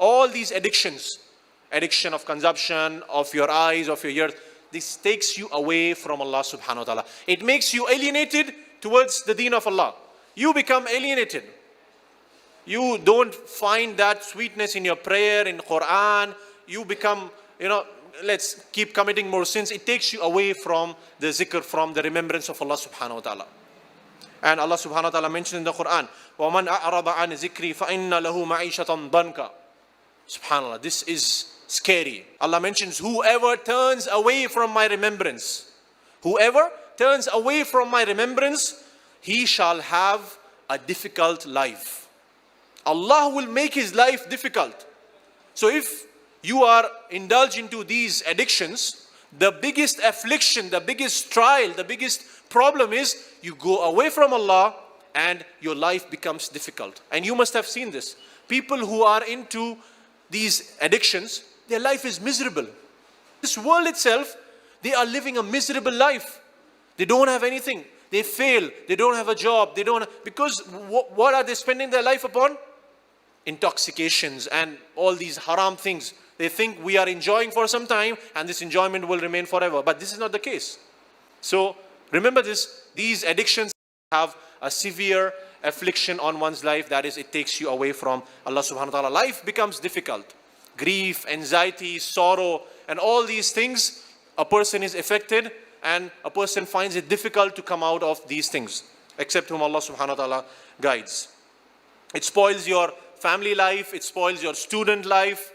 all these addictions, addiction of consumption, of your eyes, of your ears, this takes you away from Allah subhanahu wa ta'ala. It makes you alienated towards the deen of Allah. You become alienated. You don't find that sweetness in your prayer, in Quran. You become, let's keep committing more sins. It takes you away from the zikr, from the remembrance of Allah subhanahu wa ta'ala. And Allah subhanahu wa ta'ala mentioned in the Quran, وَمَنْ أَعْرَضَ عَنْ ذِكْرِي فَإِنَّ لَهُ مَعِيشَةً ضَنْكَ. SubhanAllah, this is scary. Allah mentions, whoever turns away from my remembrance, whoever turns away from my remembrance, he shall have a difficult life. Allah will make his life difficult. So if you are indulged into these addictions, the biggest affliction, the biggest trial, the biggest problem is you go away from Allah and your life becomes difficult. And you must have seen this. People who are into these addictions, their life is miserable. This world itself, they are living a miserable life. They don't have anything. They fail. They don't have a job. Because what are they spending their life upon? Intoxications and all these haram things. They think we are enjoying for some time and this enjoyment will remain forever. But this is not the case. So remember this, these addictions have a severe affliction on one's life. That is, it takes you away from Allah subhanahu wa ta'ala. Life becomes difficult. Grief, anxiety, sorrow, and all these things, a person is affected and a person finds it difficult to come out of these things, except whom Allah subhanahu wa ta'ala guides. It spoils your family life, it spoils your student life.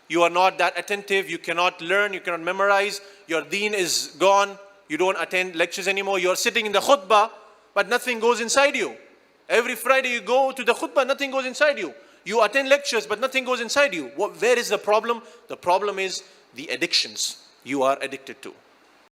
You are not that attentive, you cannot learn, you cannot memorize, your deen is gone, you don't attend lectures anymore, you are sitting in the khutbah, but nothing goes inside you. Every Friday you go to the khutbah, nothing goes inside you. You attend lectures, but nothing goes inside you. Where is the problem? The problem is the addictions you are addicted to.